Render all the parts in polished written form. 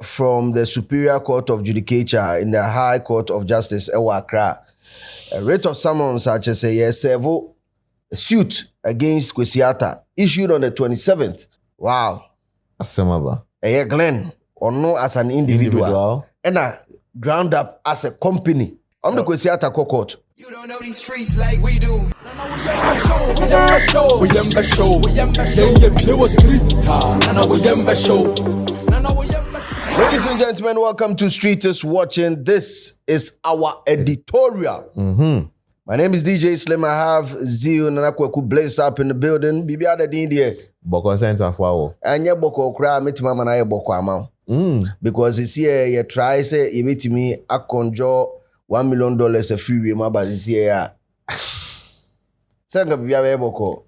from the Superior Court of Judicature in the High Court of Justice, Accra. A writ of summons such as a several suit against Kwesi issued on the 27th. Wow. Asemaba. A Glenn, or no as an individual. And a ground up as a company. On the Kwesi court. You don't know these streets like we do. Ladies and gentlemen, welcome to Street is Watching. This is our editorial. My name is DJ Slim. I have Zio Nanakweku Blaze up in the building. Bibi ada din there. Boko center for Anya boko kra metima mana ye boko ama. Because this year you try say you meet me a conjure $1 million a free rema but this year. Senga bibi ada boko.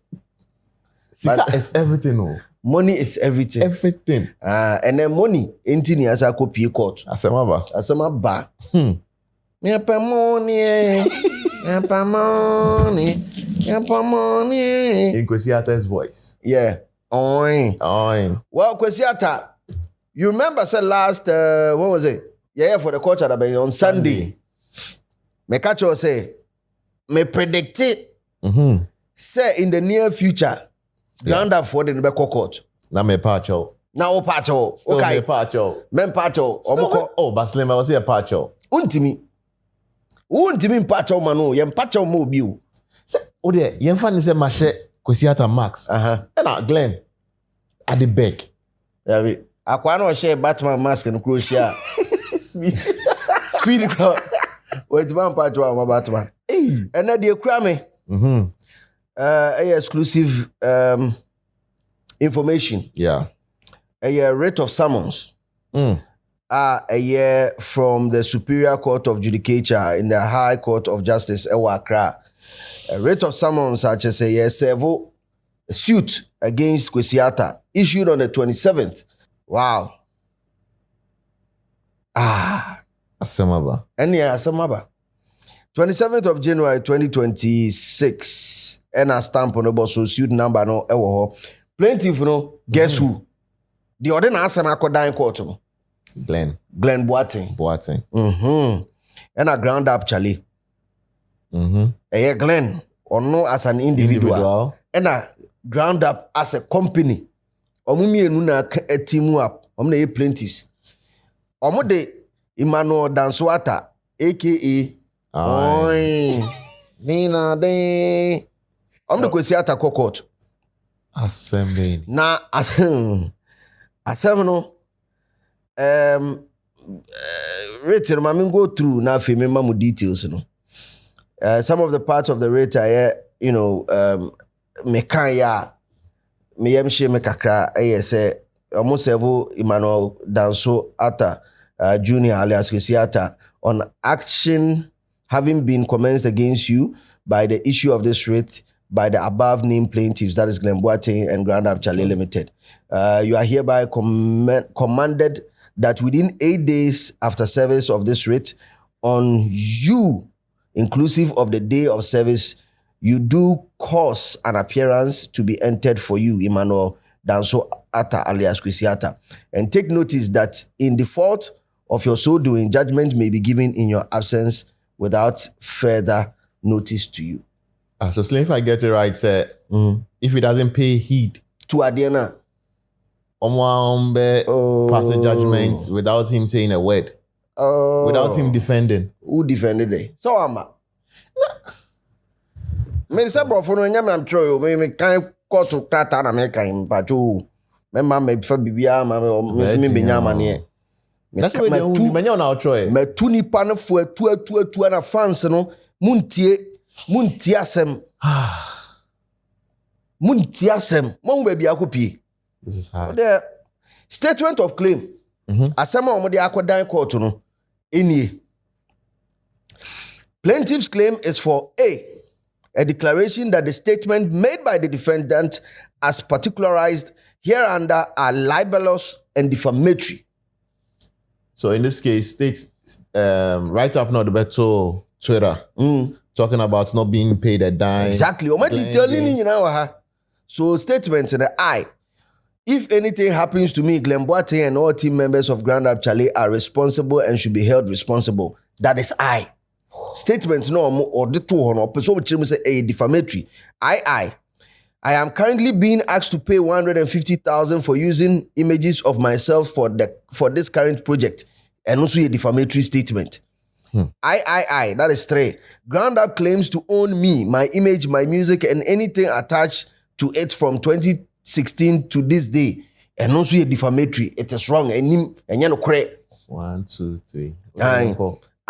Sika is everything oh. Money is everything. Everything. And then money ain't in as a copy court. Asemaba. Me pa money. Me pa money. Me pa money. In Kwesi voice. Yeah. Oin. Well, Kwesi, you remember said last when was it? Yeah, for the culture that on Sunday. Me catch you say me predict it. Say in the near future. Ground up for the Nebeko court. Na me pacho. Now pacho. Okay. Me pacho. Men pacho. Oh, Baslima was here pacho. Untimi pacho manu. Yem pacho mo biu. Say, oh there. Yem fan say mache Kwesi Max. And Glenn. At the back. Yeah, akwa no share Batman mask and Croatia. Speed crowd. Wait man pacho my Batman. Hey. And then they cry me. Exclusive information. Yeah. A writ of summons. A year from the Superior Court of Judicature in the High Court of Justice, Accra. A writ of summons such as a several suit against Kwesi issued on the 27th. Wow. Asemaba. And yeah, Asemaba. 27th of January 2026. And a stamp on the boss, so suit number no ewo. Plaintiff no, guess who? The other answer na kodan court. Glenn Boateng. And a ground up Charlie. A Glenn or no as an individual. And a ground up as a company. Omumi enuna a team up. Omne plaintiffs. Omode Emmanuel Danswata, aka Oi. Nina de. I'm the Kwesi court. Assembly. Na assembly no. Written, I go through now for me details, you know. Some of the parts of the rate are, you know, me kaya, me yemshe me kakra, say almost several Emmanuel Danso Ata Junior alias Kwesi on action having been commenced against you by the issue of this rate by the above named plaintiffs, that is Glenn Boateng and Ground Up Charlie Limited. You are hereby commanded that within 8 days after service of this writ, on you, inclusive of the day of service, you do cause an appearance to be entered for you, Emmanuel Danso Ata alias Kwesi, and take notice that in default of your so doing, judgment may be given in your absence without further notice to you. So Slim, if I get it right, say, if he doesn't pay heed to Adiana, pass the judgments without him saying a word, without him defending. Who defended it? So am I. Me say bro for no nyam am tro me kan court to tata na me kan pacho. Me ma me fa bibia ma me be nyama ne. That's why me nyam na tro. Me tu nipa no fu atu na fans no muntie asem. Muntie asem. Mo baby akopie. This is hard. The statement of claim. Asema omo de akodan court no. Enie. Plaintiff's claim is for a declaration that the statement made by the defendant as particularized hereunder are libelous and defamatory. So in this case, states right up now the better Twitter talking about not being paid a dime. Exactly. So statement in the I. If anything happens to me, Glenn Boateng and all team members of Grand Up Charlie are responsible and should be held responsible. That is I. Statements no or the two or person say a defamatory. I am currently being asked to pay 150,000 for using images of myself for this current project, and also a defamatory statement. That is 3. Ground Up claims to own me, my image, my music, and anything attached to it from 2016 to this day, and also a defamatory. It is wrong. And you know correct. 1, 2, 3.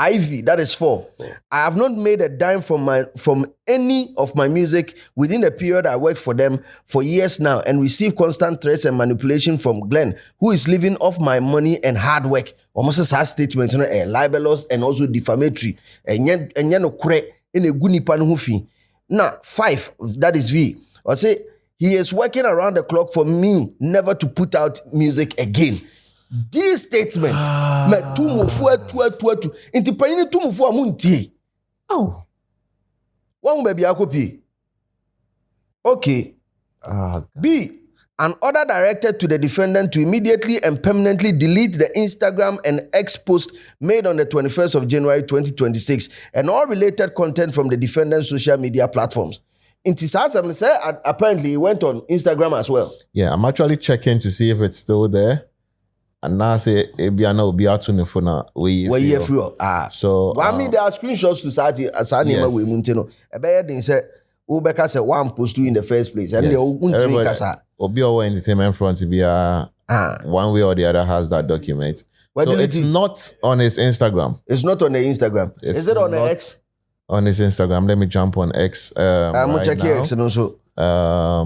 Ivy, that is 4. I have not made a dime from any of my music within the period I worked for them for years now, and receive constant threats and manipulation from Glenn, who is living off my money and hard work. Almost as a statement, libelous and also defamatory. And yet no correct in a good nipan hufi. Now 5, that is V. I say he is working around the clock for me never to put out music again. This statement, me tumufu atu. Inti payini tumufu amuntie. Oh. One baby akopi. Okay. B. An order directed to the defendant to immediately and permanently delete the Instagram and X post made on the 21st of January 2026 and all related content from the defendant's social media platforms. Inti say apparently he went on Instagram as well. Yeah, I'm actually checking to see if it's still there. And now say Ebiana will be out to the phone. So I mean there are screenshots to Asani we Muntino. They say Ubeka said one post to in the first place. And they Obi Entertainment Front to be one way or the other has that document. So it's not on his Instagram. It's not on the Instagram. Is it on the X? On his Instagram. Let me jump on X. I'm right check X and also. I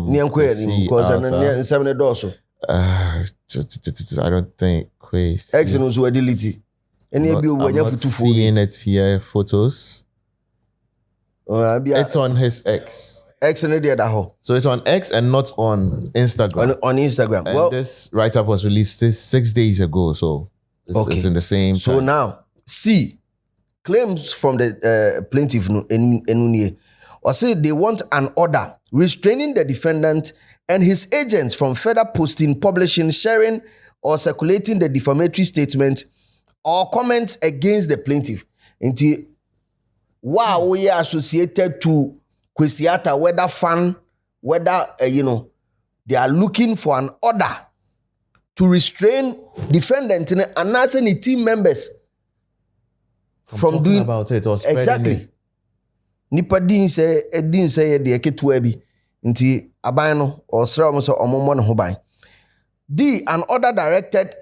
don't think Kwesi. X and also delete. I'm not seeing it here. Photos. It's on his X. X and the other. So it's on X and not on Instagram. On Instagram. And this write-up was released 6 days ago. So it's in the same So time. now, C. Claims from the plaintiff Enunye. Or say they want an order restraining the defendant and his agents from further posting, publishing, sharing, or circulating the defamatory statement or comments against the plaintiff. Into wow, we are associated to Kwesi, whether fan, whether they are looking for an order to restrain defendant and announcing the team members from doing about it or spreading exactly. it. Nipa din say de ketua bi nti aban no or sra mo so omomo ne ho ban. D. An order directed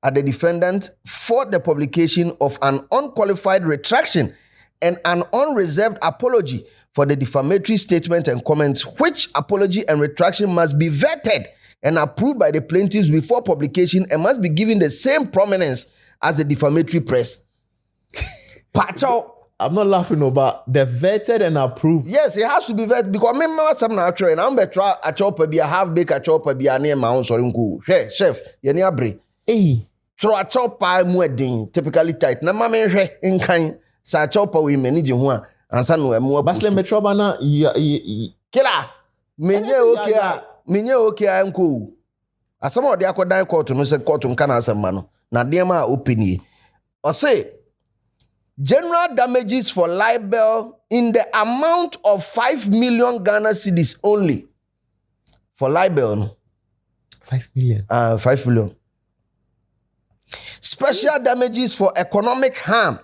at the defendant for the publication of an unqualified retraction and an unreserved apology for the defamatory statement and comments, which apology and retraction must be vetted and approved by the plaintiffs before publication and must be given the same prominence as the defamatory press. Pacho. I'm not laughing about the vetted and approved. Yes, it has to be vetted because me some natural and I'm better a chopper be a half bake a chopper be a near my own sorry go. Hey, chef, you near bre. Hey. Throw a chopper wedding typically tight. Na mama in kind sa chopper we manage one and son we more Basle metrobana killer. Menye okay uncle. As some of the aqua court no say court can answer man. Na dema open or say general damages for libel in the amount of 5 million Ghana cedis only. For libel. 5 million. 5 million. Special damages for economic harm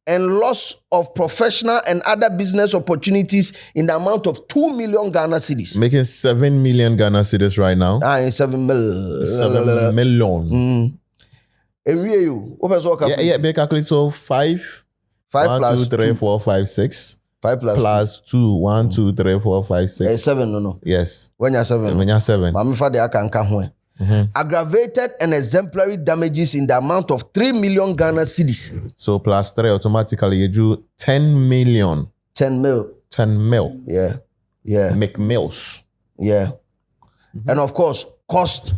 and loss of professional and other business opportunities in the amount of 2 million Ghana cedis. Making 7 million Ghana cedis right now. 7 million. 7 million. Yeah, they calculate so 5 plus 2, 3, 4, 5, 6. 5 plus 2. 1, 2, 3, 4, 5, 6. 7, no. Yes. When you're 7. When you're 7. Aggravated and exemplary damages in the amount of 3 million Ghana cedis. So plus 3 automatically you do 10 million. 10 mil. 10 mil. Yeah. McMills. Yeah. And of course, cost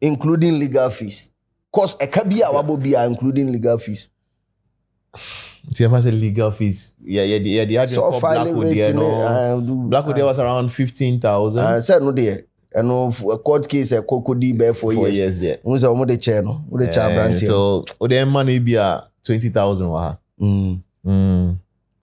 including legal fees. Cost ekabia wabobia including legal fees. See, I say legal fees. Yeah. So filing rate Blackwood there was around 15,000. Said no there. and a court case a cocody bear 4 years. 4 years there. Who's a mother chair no? Mother chair brand. So the money be 20,000 wa.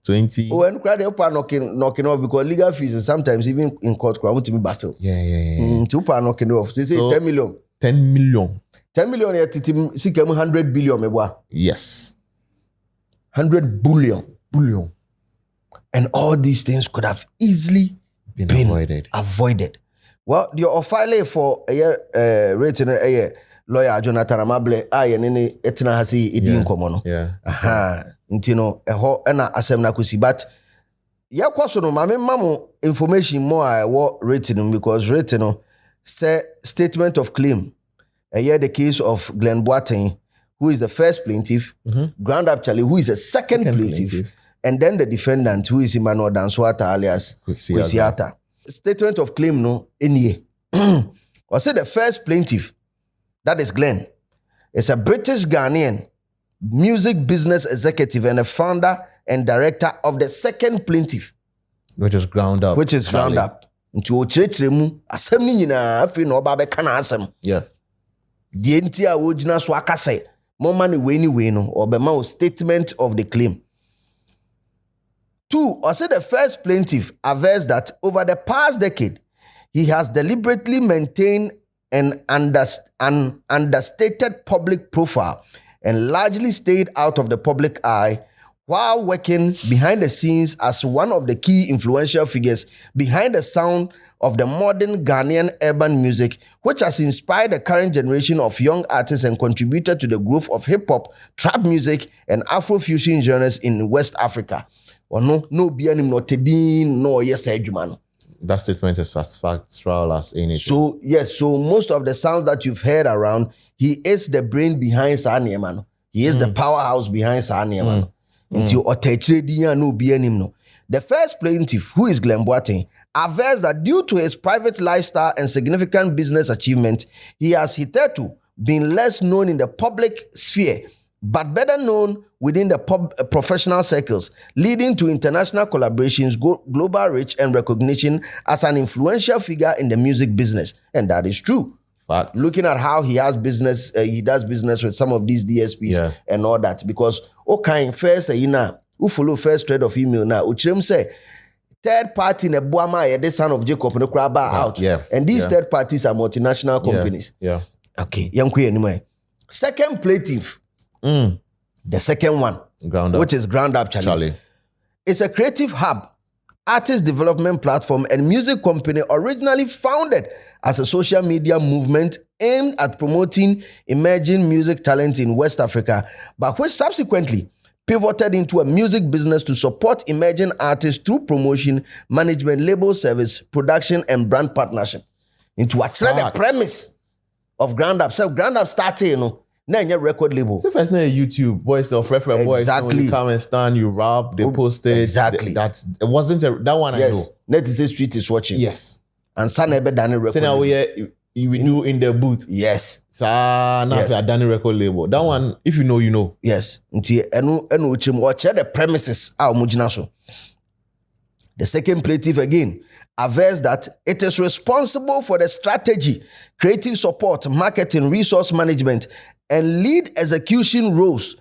20. Oh, and crowd up knocking off because legal fees and sometimes even in court crowd to me battle. Yeah. Two pound knocking off. They say So, 10 million. 10 million. 10 million here titim 100 billion meboa. Yes. 100 billion. And all these things could have easily been avoided. Well, your filing for a year rating a year lawyer Jonathan Amable nene etina hasi edin komo no. Yeah. Nti no eho na asem na kusi but yakwaso no mamu information more what rating because rating no say statement of claim a year the case of Glenn Boateng who is the first plaintiff, Ground Up Charlie who is the second plaintiff, and then the defendant who is Emmanuel Dansuata alias Kwesi. Statement of claim no enye. Or say the first plaintiff, that is Glenn, is a British Ghanaian music business executive and a founder and director of the second plaintiff, which is Ground Up. Nti o chirechire mu asem ni nyina afi na oba be kana asem. Yeah. Die nti a wo gina so akase. Mo ma ne we no obema o statement of the claim. 2, or say the first plaintiff avers that over the past decade, he has deliberately maintained an understated public profile and largely stayed out of the public eye while working behind the scenes as one of the key influential figures behind the sound of the modern Ghanaian urban music, which has inspired the current generation of young artists and contributed to the growth of hip-hop, trap music, and Afro-fusion genres in West Africa. Or no be any no tedin no yes edgeman. That statement is as factual as anything. So yes, so most of the sounds that you've heard around, he is the brain behind Sanye man. He is the powerhouse behind Sanye man. Until otechre no be any no. The first plaintiff, who is Glenn Boateng, avers that due to his private lifestyle and significant business achievement, he has hitherto been less known in the public sphere, but better known within the professional circles, leading to international collaborations, global reach, and recognition as an influential figure in the music business. And that is true. Facts. Looking at how he has business, he does business with some of these DSPs and all that. Because, okay, first, who follow first thread of email now, uchrem say, third party in a Boama, the son of Jacob, no crab out. Yeah. And these third parties are multinational companies. Yeah. Okay, anyway. Second plaintiff. The second one, which is Ground Up Charlie. It's a creative hub, artist development platform, and music company originally founded as a social media movement aimed at promoting emerging music talent in West Africa, but which subsequently pivoted into a music business to support emerging artists through promotion, management, label service, production, and brand partnership. Into the premise of Ground Up. So Ground Up started, na your record label. So first name YouTube, boys of reference boys. Exactly. You come and stand, you rap, they post it. Exactly. It wasn't that one. Yes. I know. Net is street is watching. Yes. And son ever done a record. So now we knew in the booth. Yes. So now we done a record label. That one, if you know, you know. Yes. Nti enu chim watch the premises mujina so. The second plaintiff again avers that it is responsible for the strategy, creative support, marketing, resource management, and lead execution roles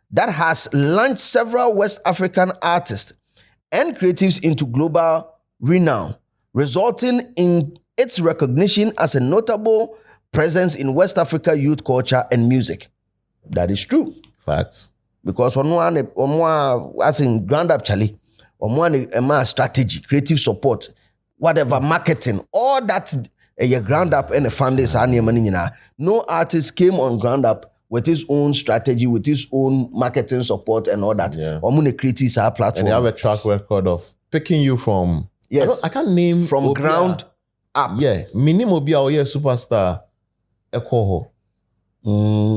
that has launched several West African artists and creatives into global renown, resulting in its recognition as a notable presence in West Africa youth culture and music. That is true. Facts. Because on one as in Ground Up Charlie, on one strategy, creative support, whatever, marketing, all that a Ground Up and a funders. No artist came on Ground Up with his own strategy, with his own marketing support and all that. Omune creates our platform. And they have a track record of picking you from. Yes. I can't name from Obia. Ground Up. Yeah. Minimum Obia or superstar. Ekoho.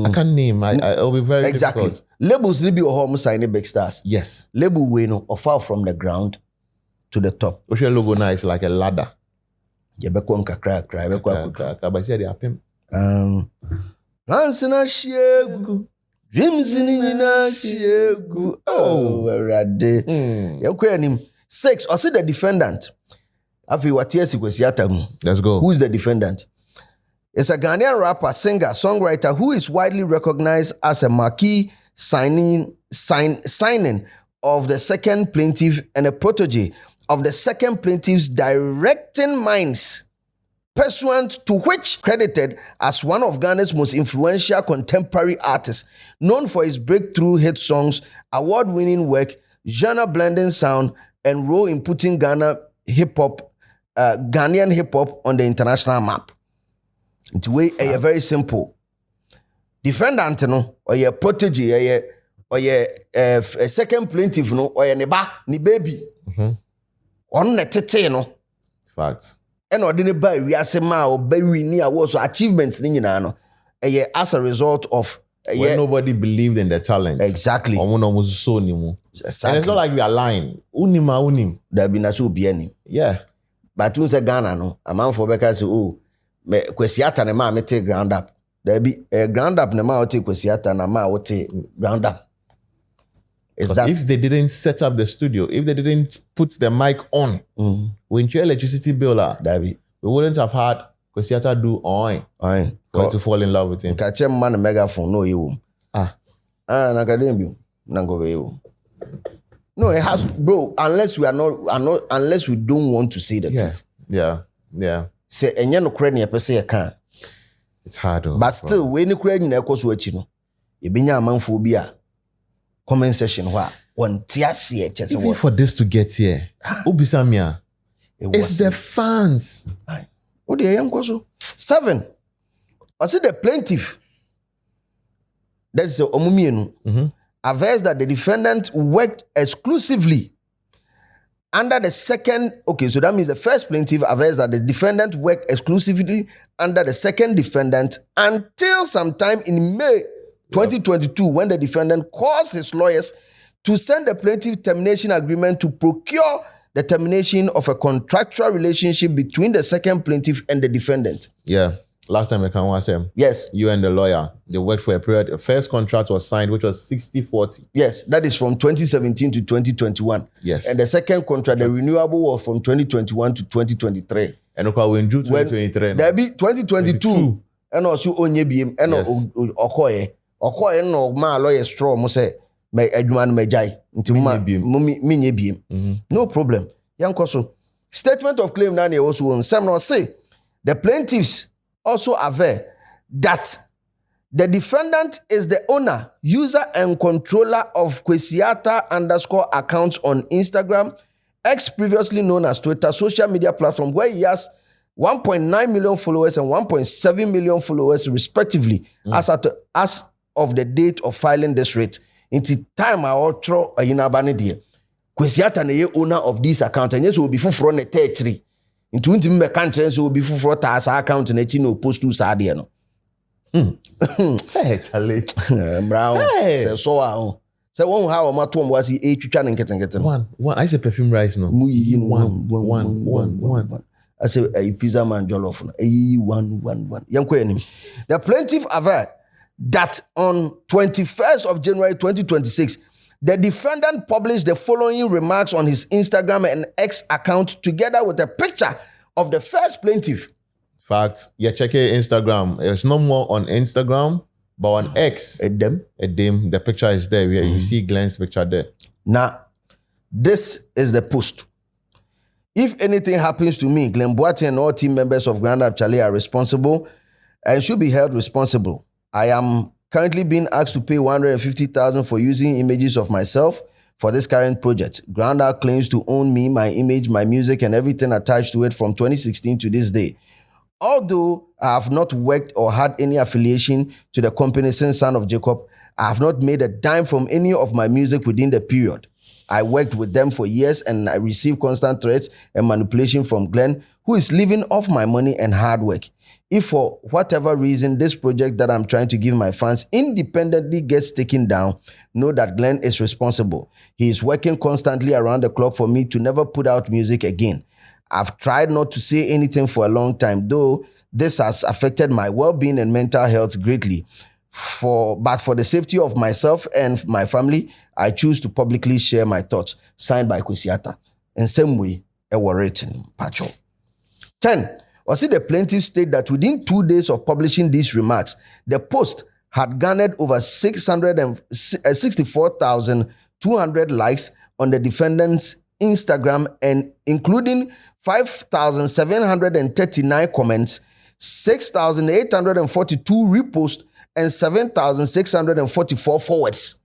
I can't name. It'll be very difficult. Labels need be home signing big stars. Yes. Label we know or far from the ground to the top. Which your logo now is like a ladder. But I said they are pimp. Plans in a shegu, dreams in a shegu. Oh, where are they? 6, or see the defendant. Afi watiesi Kwesi Atamu. Let's go. Who is the defendant? It's a Ghanaian rapper, singer, songwriter who is widely recognized as a marquee signing of the second plaintiff and a protege of the second plaintiff's directing minds, pursuant to which credited as one of Ghana's most influential contemporary artists, known for his breakthrough hit songs, award-winning work, genre-blending sound, and role in putting Ghanaian hip-hop on the international map. It's way very simple. Defendant no or your protege or your second plaintiff no or your ni baby. On the tete no. Facts. And ordinary by we are ma or very near was achievements ni no. As a result of when nobody believed in the talent. Exactly. Exactly. And it's not like we are lying. Unim. There be na so bieni. Yeah. But when say Ghana no, a man for Becca say oh me Kwesi Ata ne ma me take ground up. There be a ground up ne ma o take Kwesi Ata na ma o take ground up. Is that if they didn't set up the studio, if they didn't put the mic on, when your electricity bill we wouldn't have had Kwesi Ata do going to fall in love with him. Catch him man a megaphone no you. Na kadembi na go you. No, it has, bro. Unless we don't want to say the truth. Yeah. Say enye no kure ne pese ye kan. It's hard though. But still, when you kure na ekoso achi no, e binya amanfo bi a comment section ho a won tiase chese even for this to get here. Obisamia. It's the fans. O de yenkoso. 7. I see the plaintiff. That's the omumienu. Averse that the defendant worked exclusively under the second. Okay, so that means the first plaintiff averse that the defendant worked exclusively under the second defendant until sometime in May 2022 when the defendant caused his lawyers to send the plaintiff termination agreement to procure the termination of a contractual relationship between the second plaintiff and the defendant. Yeah. Last time I can watch him. Yes. You and the lawyer, they worked for a period. The first contract was signed, which was 60-40. Yes, that is from 2017 to 2021. Yes. And the second contract, the renewable was from 2021 to 2023. And okay, we in June 2023. There be 2022. And also onye biem. And okoye no ma lawyer straw mo say me adwuma me jai. Nti minye biem. No problem. Yankoso. Statement of claim na also on some no say the plaintiffs also aver that the defendant is the owner, user, and controller of Kwesi Ata _ accounts on Instagram, X previously known as Twitter, social media platform where he has 1.9 million followers and 1.7 million followers respectively as of the date of filing this rate. Into time I outro ayinabane die. Kwesi Ata na ye owner of this account and yes will be fufuro ne tertiary. Into ntimi me kantre so be fufuro ta asa account na chi no post to sa de no. Hey, Charlie. Brown. Say so ah. Say one how ma to mo asi e twitwa ne nketen. One. I say perfume rice no. One. I say a pizza man jollof no. One. Yanko enim. The plaintiff aver that on 21st of January 2026 the defendant published the following remarks on his Instagram and X account together with a picture of the first plaintiff. Fact. Yeah, check your Instagram. It's no more on Instagram, but on X. A dim. The picture is there. Yeah, you see Glenn's picture there. Now, this is the post. If anything happens to me, Glenn Boateng and all team members of Grand Up Charlie are responsible and should be held responsible. I am currently being asked to pay $150,000 for using images of myself for this current project. Grand Up claims to own me, my image, my music, and everything attached to it from 2016 to this day. Although I have not worked or had any affiliation to the company since Son of Jacob, I have not made a dime from any of my music within the period. I worked with them for years and I received constant threats and manipulation from Glenn, who is living off my money and hard work. If for whatever reason this project that I'm trying to give my fans independently gets taken down, know that Glenn is responsible. He is working constantly around the clock for me to never put out music again. I've tried not to say anything for a long time, though this has affected my well-being and mental health greatly. But for the safety of myself and my family, I choose to publicly share my thoughts. Signed by Kwesi Ata. In same way, were written. Pacho. 10. Or see the plaintiff state that within 2 days of publishing these remarks, the post had garnered over 664,200 likes on the defendant's Instagram, and including 5,739 comments, 6,842 reposts, and 7,644 forwards.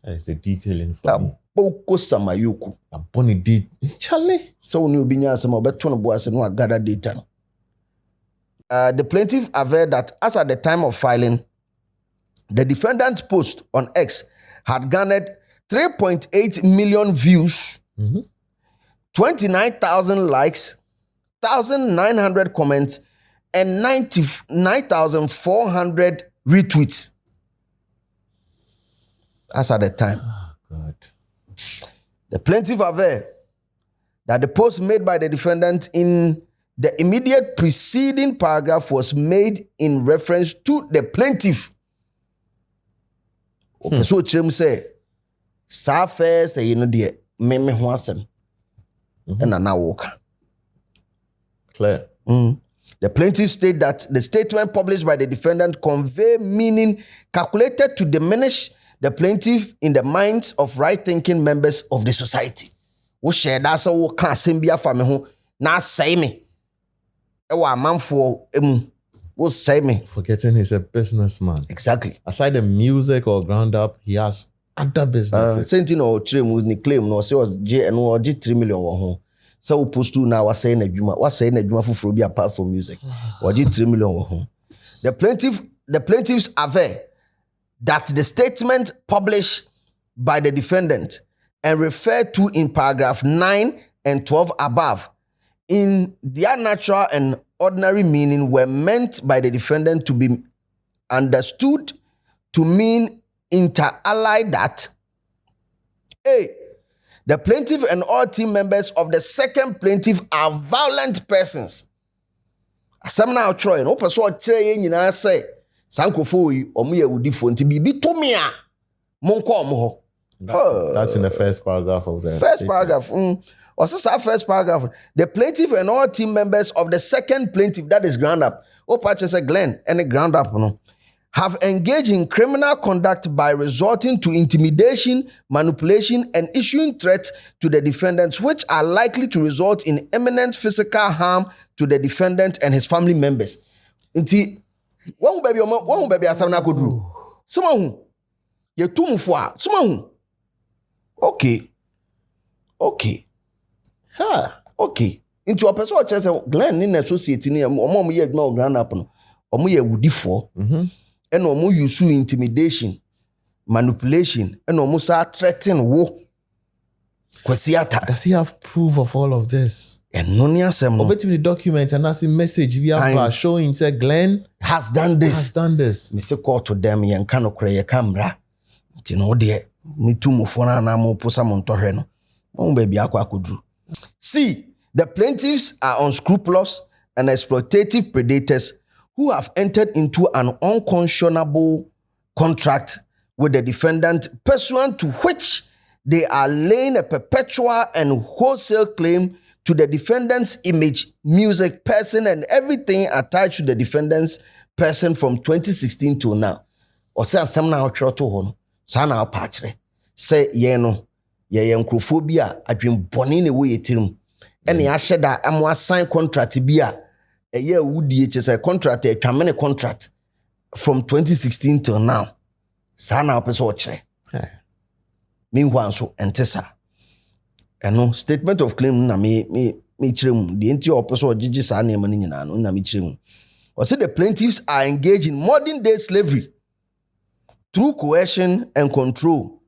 That's the detailing for me. Boko Samayuku. A bonny did. Charlie. So new binya some beton boys and what gather data. The plaintiff averred that as at the time of filing, the defendant's post on X had garnered 3.8 million views, 29,000 likes, 1,900 comments, and 99,400 retweets. As at the time. Oh, God. The plaintiff averred that the post made by the defendant in the immediate preceding paragraph was made in reference to the plaintiff. So Chim say, "Sa first, you know the me ho asem, and na walk." Clear. The plaintiff stated that the statement published by the defendant convey meaning calculated to diminish the plaintiff in the minds of right-thinking members of the society. Wo share that so wo kan sembia fa me ho na say me. E wa manfo emu. Wo say me. Forgetting he's a businessman. Exactly. Aside the music or ground up, he has other businesses. Same thing or ni claim no say was J and or G 3 million wo ho. So we post to now was saying adwuma fufuro bi apart from music. Or G 3 million wo ho. The plaintiffs aver that the statement published by the defendant and referred to in paragraph 9 and 12 above in their natural and ordinary meaning were meant by the defendant to be understood to mean inter alia that A, the plaintiff and all team members of the second plaintiff are violent persons. Asam na Troy no person kire ye nyina say sankofo yi omo ye wudifo nti bibi to me a monko omo ho. That's in the first paragraph of the first statement. paragraph. Also, first paragraph. The plaintiff and all team members of the second plaintiff, that is ground up, purchase Glenn and a ground up, have engaged in criminal conduct by resorting to intimidation, manipulation, and issuing threats to the defendants, which are likely to result in imminent physical harm to the defendant and his family members. Inti, one baby asana kodru. Someone ye tumufwa. Someone. Okay. Okay. Into a person who says Glenn in associate ni omo ye adwuma ground up no. Omo ye wudifo. And omo use intimidation, manipulation, and omo sa threaten wo. Kwesi ata. Does he have proof of all of this? And no ni asem no. Obeti the document and as a message we have showing say Glenn has done this. Me say call to them yen kan okre ye camera. Nti no de me tu mo fona na mo posa mo ntohwe no. Mo baby akwa akodru. C, the plaintiffs are unscrupulous and exploitative predators who have entered into an unconscionable contract with the defendant, pursuant to which they are laying a perpetual and wholesale claim to the defendant's image, music, person, and everything attached to the defendant's person from 2016 till now. Or say some now to hono, sana apachre. Say yeno, ye nkrofobia adwen boni ne wo yetirim. Ene ya sheda amwa sign contract bia eye wudi chese contract e twamene contract from 2016 till now. Sana opeso ochre. Meanwhile so entesa. Eno statement of claim na me chirem the enti opeso ogigi sa na ema nyina no na me chirem. Or say the plaintiffs are engaged in modern day slavery through coercion and control,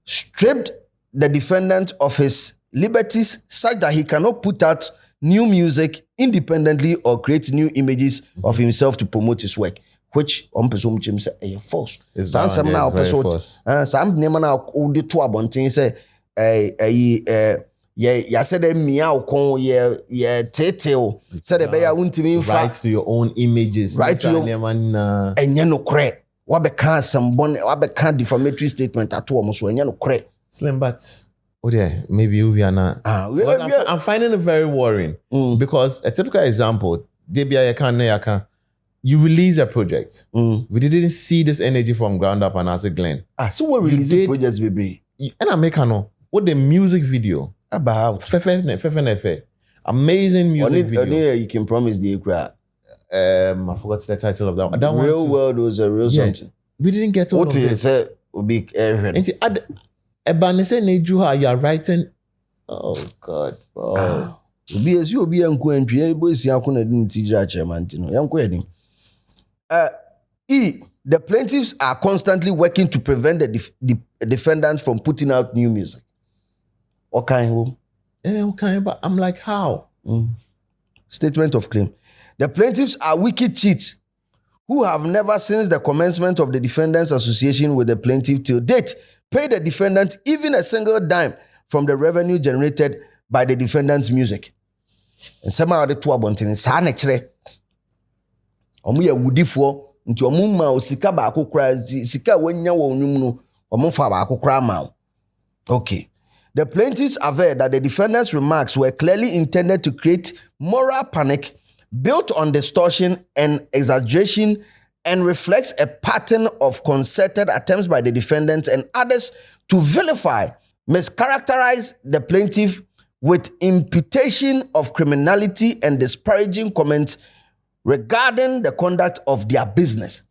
stripped the defendant of his liberties such that he cannot put out new music independently or create new images of himself to promote his work, which on person chim say false. Some now person some name na o de to abontin say ya said mia kon ye tete o said be ya untimi fa right to your own images, right to your enye no kre wa be can some bon wa be can defamatory statement at all so enye no kre Slim, but Oh yeah, maybe we are not. I'm finding it very worrying because a typical example, you release a project. We didn't see this energy from ground up and as a Glenn. So what releasing projects, baby? And I make what the music video about amazing music video. You can promise the crowd. I forgot the title of that one. That Real World was a real something. We didn't get all of this. Will be you are writing. Oh God, bro. The plaintiffs are constantly working to prevent the defendants from putting out new music. Okay, but I'm like, how? Statement of claim. The plaintiffs are wicked cheats who have never, since the commencement of the defendants' association with the plaintiff till date, paid the defendant even a single dime from the revenue generated by the defendant's music. And somehow the two abontin sa nechere. Omu ya wudifo nti omu ma osika ba akokra sika wanya wo onum no omu fa ba akokra ma. Okay. The plaintiffs aver that the defendant's remarks were clearly intended to create moral panic built on distortion and exaggeration and reflects a pattern of concerted attempts by the defendants and others to vilify, mischaracterize the plaintiff with imputation of criminality and disparaging comments regarding the conduct of their business.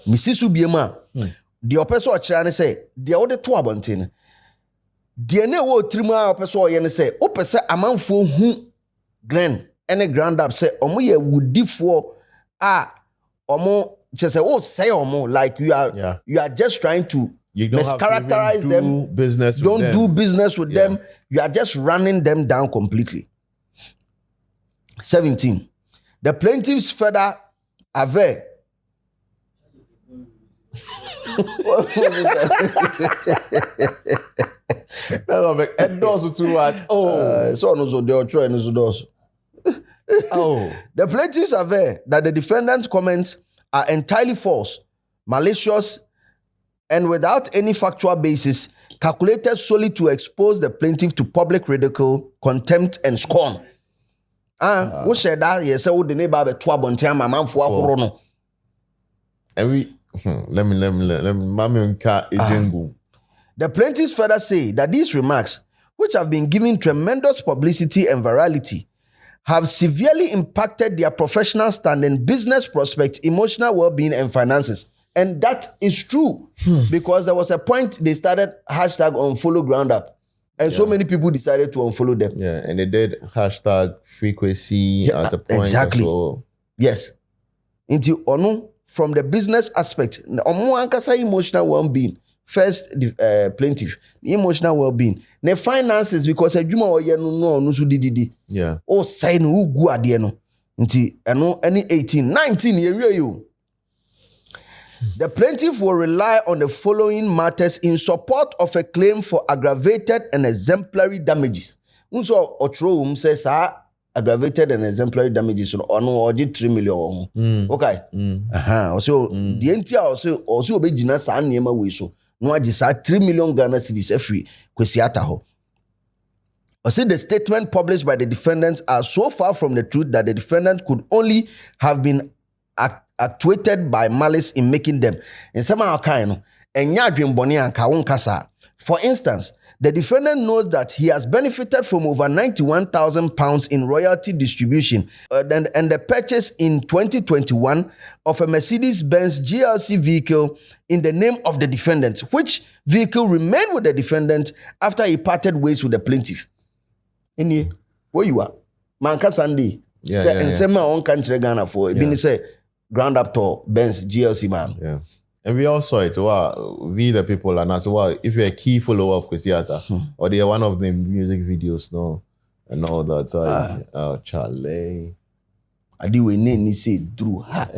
Mrs. Subiema, the opeso achirane say, the other two abontin. The ne wo trima opeso ye ne say, opese amanfo hu Glenn any ground up say omo ye wudifo omo just say say omo like you are just trying to mischaracterize them. Don't do business with them. You are just running them down completely. 17. The plaintiffs further aver. Too much. The plaintiffs aver that the defendant's comments are entirely false, malicious, and without any factual basis, calculated solely to expose the plaintiff to public ridicule, contempt, and scorn. Who said that? Yes, I would the neighbor be 2 abontia mama for akoro. Every let me The plaintiffs further say that these remarks, which have been given tremendous publicity and virality, have severely impacted their professional standing, business prospects, emotional well-being, and finances. And that is true because there was a point they started hashtag unfollow ground up. And so many people decided to unfollow them. Yeah, and they did hashtag frequency at the point. Exactly. Yes. Into ono from the business aspect, omo ankasa emotional well-being. First, plaintiff, emotional well-being. The finances because adwuma oye no so dididi. Yeah. Oh, say no gu ade no. Nti eno any 18, 19 year you. The plaintiff will rely on the following matters in support of a claim for aggravated and exemplary damages. Unso otro says aggravated and exemplary damages on or 3 million. Okay. Also the entire also obejina sa niema we so no agisa 3 million Ghana cedis every Kwesi ho. Also, the statement published by the defendants are so far from the truth that the defendant could only have been actuated by malice in making them. In some kind, for instance, the defendant knows that he has benefited from over £91,000 in royalty distribution and the purchase in 2021 of a Mercedes-Benz GLC vehicle in the name of the defendant, which vehicle remained with the defendant after he parted ways with the plaintiff. In here, where you are? Manka Sunday. And say my own country Ghana for it. Say ground up to Benz GLC man. Yeah. And we all saw it. We the people and as well, if you're a key follower of Kwesi or they are one of the music videos, no, and all that. So Charlie. I do we need say through her.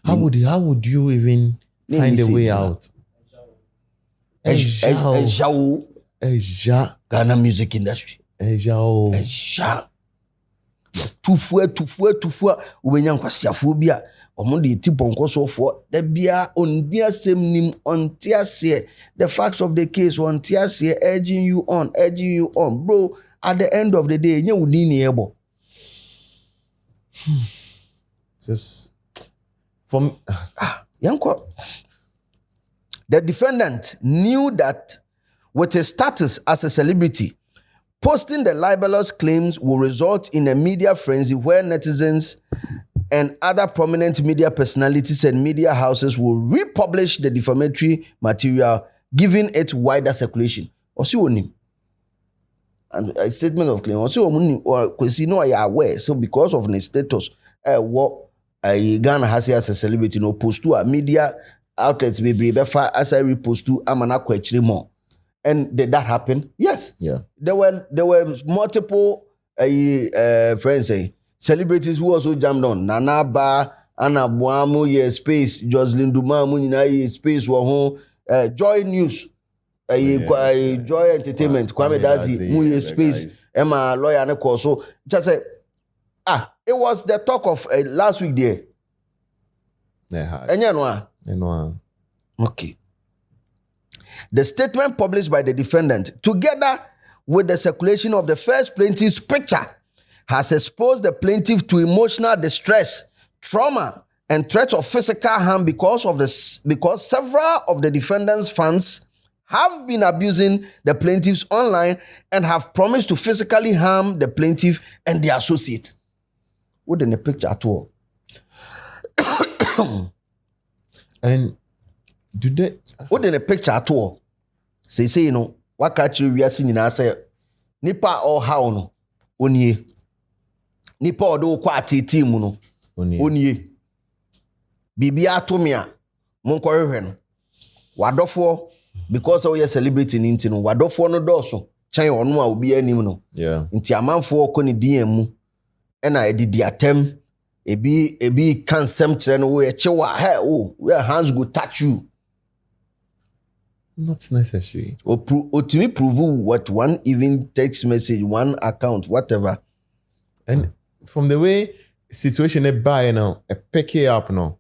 How would you even find a way out? Ghana music industry. tufua ubenya nkwasiafo bi a omo de ti bonko so fo da bia ondi asem nim onti ase the facts of the case onti ase urging you on bro at the end of the day nya wudi ni ebo just from yanko. The defendant knew that with his status as a celebrity, posting the libelous claims will result in a media frenzy where netizens and other prominent media personalities and media houses will republish the defamatory material, giving it wider circulation. And a statement of claim. Also, Kwesi no are aware. So because of his status, what Ghana has as a celebrity, post to a media outlets be befa as I repost to amana kwechiri more. And did that happen? Yes. Yeah. There were multiple friends celebrities who also jammed on. Nana Ba, Anna Buamu, Space, Jocelyn Dumamu, Space, Wahon, Joy News, Joy Entertainment, Kwame Dazi, Space, Emma Lawyer and so just say, it was the talk of last week there. Okay. The statement published by the defendant, together with the circulation of the first plaintiff's picture, has exposed the plaintiff to emotional distress, trauma, and threats of physical harm because several of the defendant's fans have been abusing the plaintiffs online and have promised to physically harm the plaintiff and the associate. What in the picture at all? And do they? What in the picture at all? Say what catch you are seeing? I say, nipa or how no? Onye. Nipa odo kwa team no. Onye. Bibi atomia. Monkore no. Wadofo because we are celebrating inti no. Wadofo no doso. Chan ono a obi anim no. Yeah. Inti amanfo ko ni DM mu. Ena edidi atem. Ebi can sem chere no we chewa hey where hands go touch you. Not necessary. Or to me prove what one even text message, one account, whatever. And from the way situation they buy now, a pick it up now.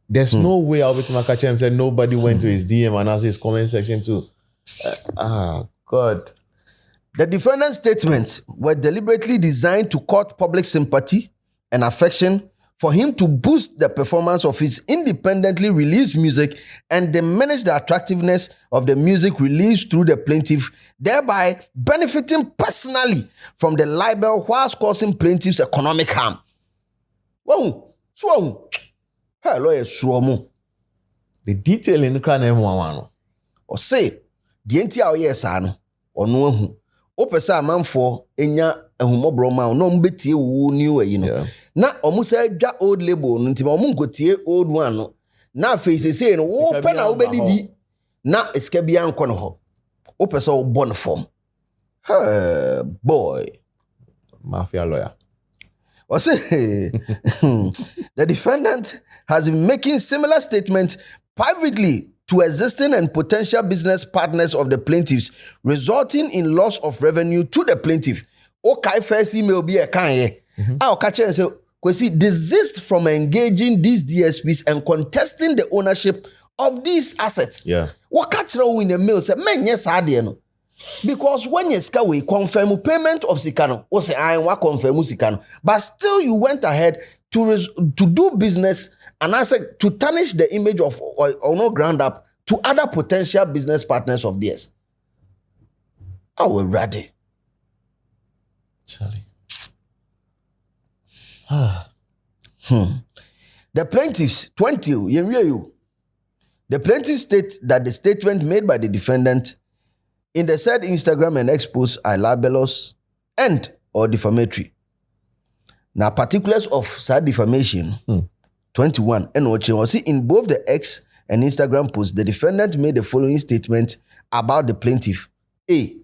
There's no way I'll be to my catch and say nobody went to his DM and asked his comment section too. God. The defendant's statements were deliberately designed to court public sympathy and affection for him to boost the performance of his independently released music and diminish the attractiveness of the music released through the plaintiff, thereby benefiting personally from the libel whilst causing plaintiffs economic harm. Wow, so hey, lawyer Suomu. The detail in the crime or say the entire yes ano or no opesa manfo enya ehumobro ma no mbetie wo new Yeah. Na omusa dwa old label no nti omu nkotie old one no na face say no wo pe na wo bedidi na eska bia nko no ho wo pesa wo bon form boy mafia lawyer. Or say the defendant has been making similar statements privately to existing and potential business partners of the plaintiffs, resulting in loss of revenue to the plaintiff. Okay, first email be a kind. I'll catch and say, Kwesi, desist from engaging these DSPs and contesting the ownership of these assets. Yeah. What catch in the mail say, man, yes, I didn't. Because when you we confirm payment of Sikano, or say I want confirm Sikano, but still you went ahead to do business and I said to tarnish the image of or no ground up to other potential business partners of theirs. I will ready. Charlie. The plaintiffs, 20, the plaintiffs state that the statement made by the defendant in the said Instagram and X posts are libelous and or defamatory. Now, particulars of said defamation, 21, and watching, see in both the X and Instagram posts, the defendant made the following statement about the plaintiff. A,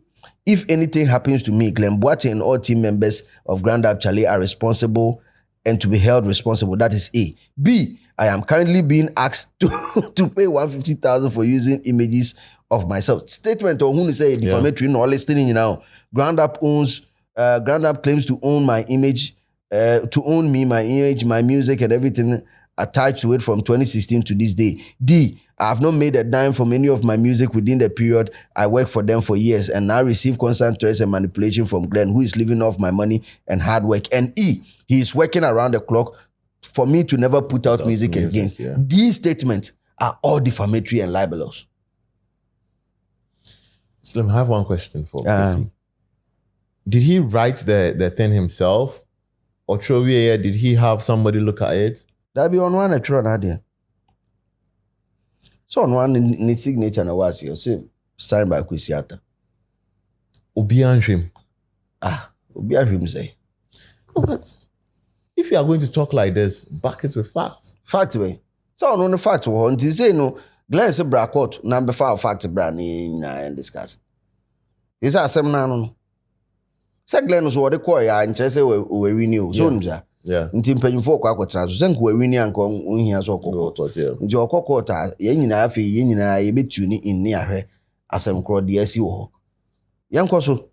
if anything happens to me, Glenn Boate and all team members of Grand Up Charlie are responsible and to be held responsible. That is A. B, I am currently being asked to pay $150,000 for using images of myself. Statement or who say defamatory, no listening now. Grand Up owns Ground-Up claims to own my image, to own me, my image, my music, and everything attached to it from 2016 to this day. D, I have not made a dime from any of my music within the period I worked for them for years and now receive constant threats and manipulation from Glenn, who is living off my money and hard work. And E, he is working around the clock for me to never put out music again. Yeah. These statements are all defamatory and libelous. Slim, I have one question for Kwesi. Did he write the thing himself? Or did he have somebody look at it? That be on one a true idea. So on one in his signature and was you say signed by Kwesi. Obianjim. Obianjim say. Oh, but if you are going to talk like this, back it with facts. Fact way. So on the fact until say no, Glenn say bra court number 5 fact bra ni and discuss. Is that some no? Say Glenn was what they call ya and say we renew. So yeah. Nti mpanyimfo kwa kwatra so senko awini anko unhia so kokko. Nti okokko ta ye nyina afi ye nyina ye betu ni inni ahwe asem kro de asi wo. Yanko so.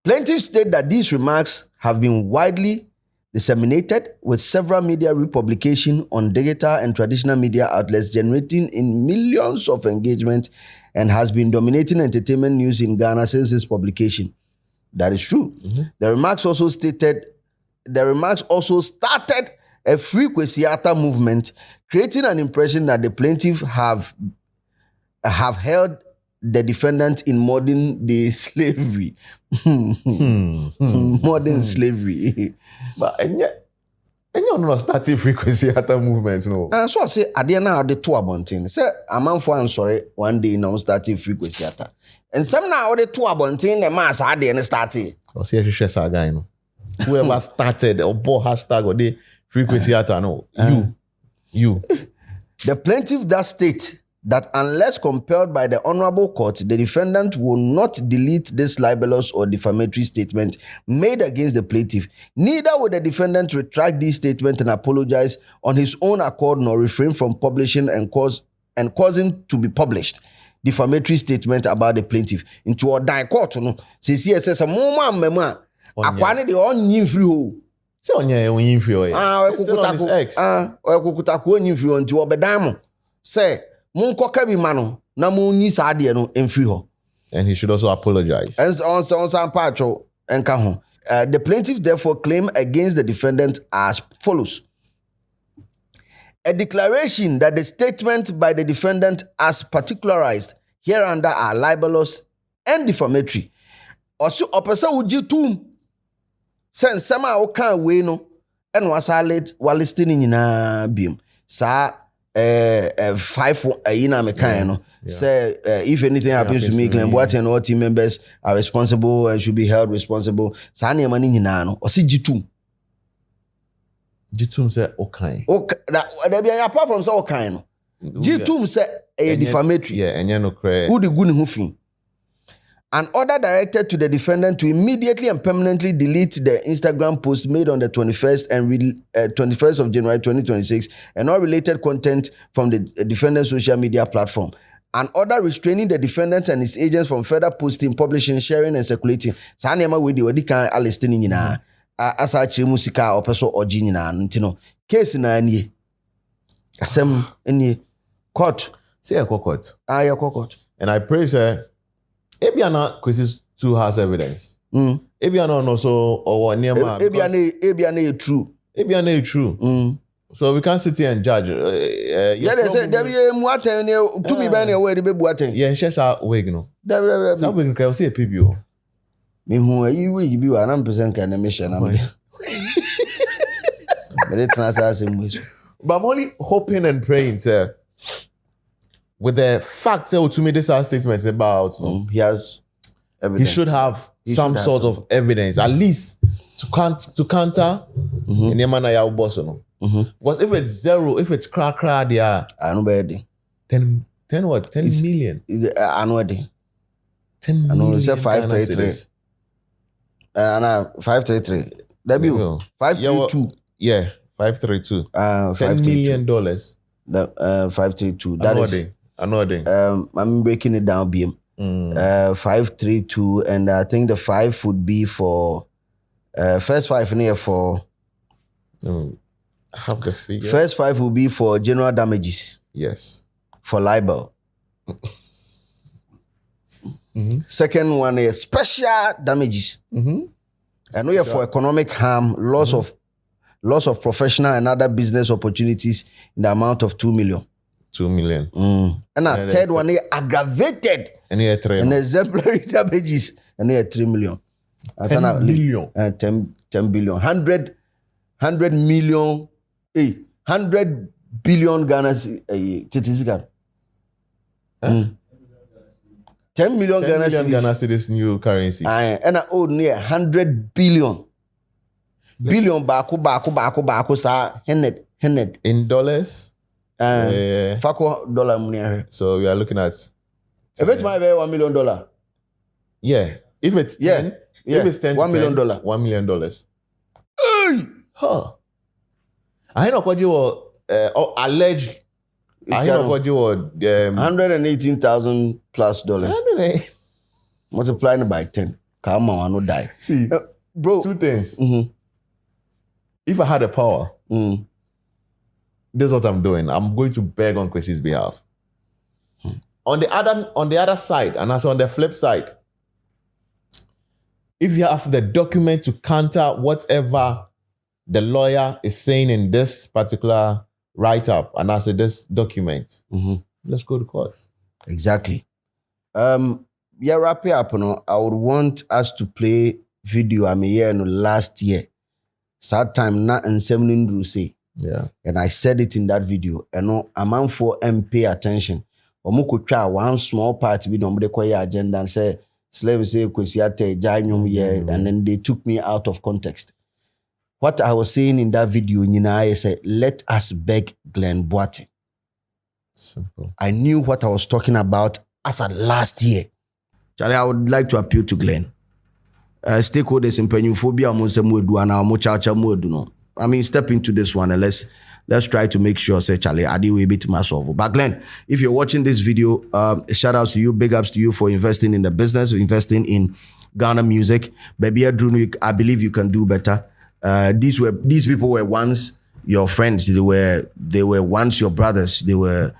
Plaintiffs state that these remarks have been widely disseminated with several media republication on digital and traditional media outlets, generating in millions of engagement, and has been dominating entertainment news in Ghana since its publication. That is true. Mm-hmm. The remarks also started a free Kwesi movement, creating an impression that the plaintiff have held the defendant in modern day slavery. Modern slavery. But and you're not starting free Kwesi movement, no. So I say, I didn't know the two abontin. Say, a man for I'm sorry, one day now starting free Kwesi. And some now the two abontin, the mass I didn't start it. Or see, a guy, no. Whoever started or bought hashtag or the free Kwesi no. You. The plaintiff does state that unless compelled by the honorable court, the defendant will not delete this libelous or defamatory statement made against the plaintiff. Neither will the defendant retract these statements and apologize on his own accord, nor refrain from publishing and causing to be published defamatory statement about the plaintiff. Into a die court, no. Says a mama, akwane de onyin free ho. Say onye onyin free ho. Okukutako onyin free ho nti obedan mo. Say munkoka bi mano na munyi sa ade no emfiri ho. And he should also apologize. And on some pacho enka ho. The plaintiff therefore claim against the defendant as follows. A declaration that the statement by the defendant as particularized hereunder are libelous and defamatory. Also, opesa uji tum. Sen sama o kan we no en wasalet walisting nyina biem. Sa 5 ayina me kan no. Say if anything happens to me, Glenn Boateng and all team members are responsible and should be held responsible. Sa na nyina nyina no. Osi jitum. Jitum say okay. Okay, that be apart from say okay no. Jitum say a defamatory. Yeah, enya no cray. Who the good who fin. An order directed to the defendant to immediately and permanently delete the Instagram post made on the 21st of January 2026 and all related content from the defendant's social media platform. An order restraining the defendant and his agents from further posting, publishing, sharing, and circulating. Sa nema we di kan alistini nyina. Asa che musika opeso oji nyina ntino. Case na anie. Asem anie. Court. Say a court. Ya court. And I praise her. Ebiana Kwesi too has evidence. Ebiana also or near Ebiana true. Ebiana true. So we can't sit here and judge. Yeah, they say there be Muaten to be banning away the baby Muaten. Yeah, she's our wig no. Some wig can see a PBO. Me who you will be 100% kind of mission. But it's not as But I'm only hoping and praying, sir. With the fact to me this statement about he has evidence. He should have some sort of evidence at least to counter in the manner you boss no. Because if it's zero, if it's crack they are I know better 10 what 10 million. I know it. 10 million. I know it's 533. And 533. W 532. Yeah, 532. $10 million. The 532. That is. I know. I'm breaking it down, BM. 532, and I think the 5 would be for first 5 near for. Have the figure. First 5 will be for general damages. Yes. For libel. Second one is special damages. And we are for economic harm, loss of professional and other business opportunities in the amount of 2 million. 2 million. And a third one is aggravated and exemplary damages, and we are 3 million. 10 billion. 10 billion. 100 million. 100 billion Ghana cedis. 10 million Ghana cedis new currency. And I owe near 100 billion. Billion baku sa hundred. In dollars? Fako dollar money. So we are looking at a bit my $1 million. Yeah. If it's 10, if it's 10 $1 million. $1 million. Hey! Huh. I know what you were alleged. I know what you were $118,000 plus. Multiplying it by 10. Come on, I no die. See, bro. 2 things. If I had the power, this is what I'm doing. I'm going to beg on Kwesi's behalf. On the other side, and also on the flip side, if you have the document to counter whatever the lawyer is saying in this particular write-up, and I said this document, let's go to court. Exactly. Yeah, wrap it up. No, I would want us to play video last year. Sad time not in 7 say. Yeah. And I said it in that video. And no, a man for pay attention. Or mo could try one small part we don't break your agenda and say slaves say Kwesi and then they took me out of context. What I was saying in that video, I said, let us beg Glenn Boate. Simple. I knew what I was talking about as at last year. Charlie, I would like to appeal to Glenn. Stakeholders in penuphobia, I mean, step into this one and let's try to make sure, say, Charlie, I do a bit myself. But Glenn, if you're watching this video, shout outs to you, big ups to you for investing in the business, investing in Ghana music. Baby, I believe you can do better. These people were once your friends. They were once your brothers. They were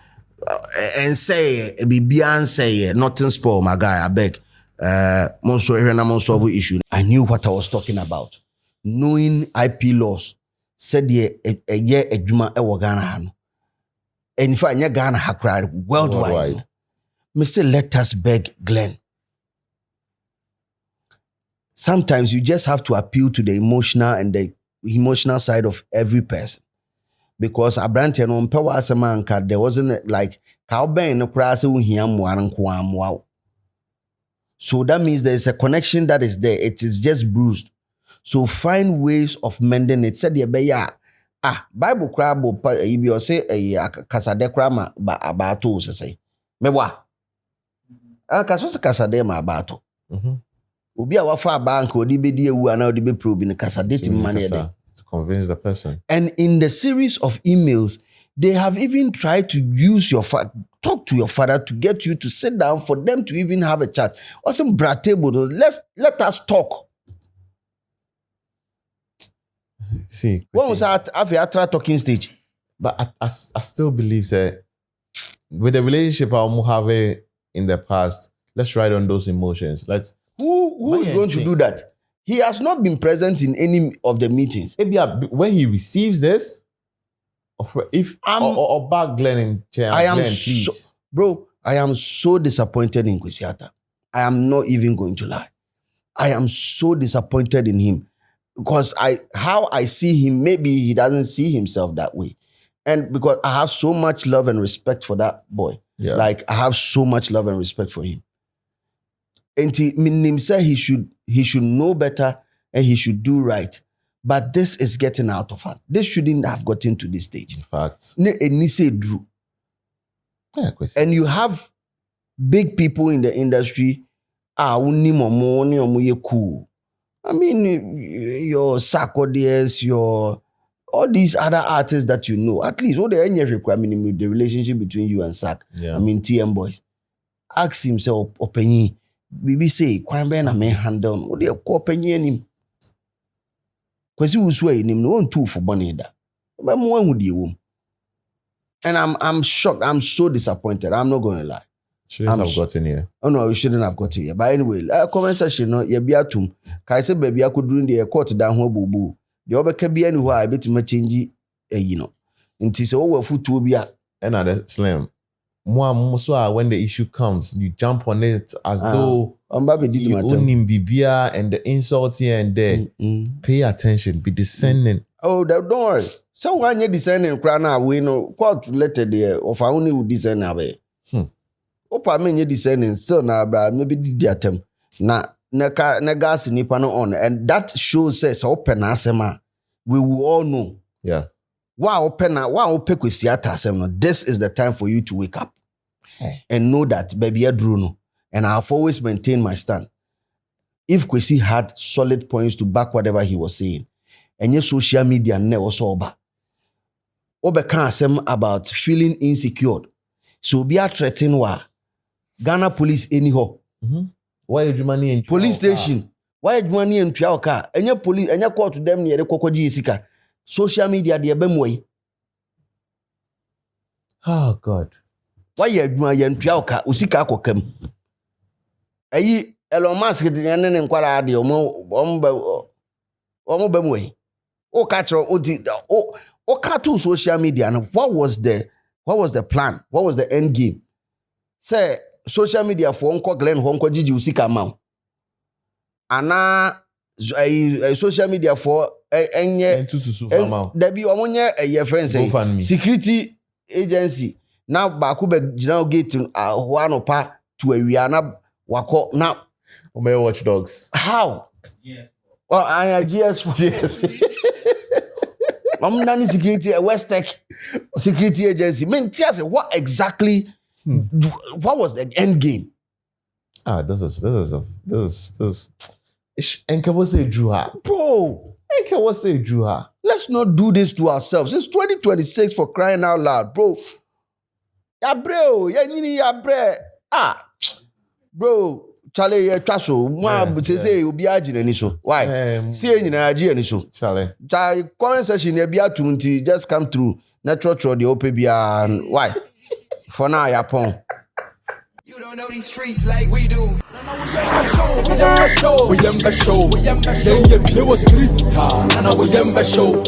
and say nothing spoil my guy. I beg. Issue. I knew what I was talking about. Knowing IP laws said a year a Juma Ghana. And if I Ghana have cried worldwide. Mr. Let us beg Glenn. Sometimes you just have to appeal to the emotional side of every person. Because Abrantian on power as a man, there wasn't like Cowben no crass. So that means there's a connection that is there. It is just bruised. So find ways of mending it. Said Bible crab you say a kasade krama ba abato say. Mewa. Kaso kasade ma abato. Obi a wafa bank odi bedi ewu ana odi be probe in kasade money there. To convince the person. And in the series of emails, they have even tried to use your father, talk to your father to get you to sit down for them to even have a chat. Or some brat table, let us talk. See, when was that after talking stage? But I still believe that with the relationship I'm having in the past, let's ride on those emotions. Who is going to do that? He has not been present in any of the meetings. Maybe when he receives this, or back Glenn in chair. I am Glenn, please. Bro, I am so disappointed in Kwesi. I am not even going to lie. I am so disappointed in him. Because how I see him, maybe he doesn't see himself that way. And because I have so much love and respect for that boy. Yeah. Like, I have so much love and respect for him. And he said he should know better and he should do right. But this is getting out of hand. This shouldn't have gotten to this stage. In fact. Drew. Yeah, and you have big people in the industry. Cool. I mean, your Sarkodis, all these other artists that you know, at least all the requirement with the relationship between you and Sark. Yeah. I mean, TM boys. ask him say openyi bibi say kwan be na me handle no de ko openyi anim Kwesi wusu anim no won tu for bone da ba mo ahu de wom and I'm shocked. I'm so disappointed. I'm not going to lie. Shouldn't have gotten here. Oh no, you shouldn't have gotten here. But anyway, comment section no ye bia tum. Kai say baby akuduru the court down ho bubu. The obeka bia ni ho a beti ma change you know. Nti se wo wafutu bia and at the slim. When the issue comes, you jump on it as though you own him bibia and the insults here and there. Pay attention, be discerning. Oh, don't worry. So when you discerning cry now, we know court letter there of only would discern away. Opa me you discerning still now, bro. Maybe the attempt. Na gas nipa no on, and that show says open asema. We will all know. Yeah. Wow, Kwesi atasem. This is the time for you to wake up and know that baby Adru no. And I have always maintained my stand. If Kwesi had solid points to back whatever he was saying, and your social media never saw ba. Obeka asem about feeling insecure. So be a threaten wa Ghana police anyhow. Why you money in police station? Why you money in Tuaoka? And your police and your court to them near the Kokoji Isika. Social media de bemwe. Oh God. Why you in Tuaoka Usika kokem? Ayi Elon Musk de nene nkwala de omo bemwe. O catch o catch social media and what was the plan? What was the end game? Say social media for unko Glenn honko Gigi Usika ma. Ana social media for enye debi omonye your friends say security agency now baku be gina gate ho anopa to awia na wako na Omeo watchdogs. How? Yes. Well, I am GS for GS. I'm not security West Tech security agency. Man, tell us what exactly what was the end game? This is Enke was say Juha. Bro. Enke was say Juha. Let's not do this to ourselves. It's 2026 for crying out loud, bro. Ya bro, ya nini ya bre. Bro, Charlie, ya traso. Mwa say obi agine ni so. Why? See nyina agine ni so. Charlie. Comment section ya bia tunti just come through. Natural the ope bia. Why? For now ya pon. You don't know these streets like we do. We show.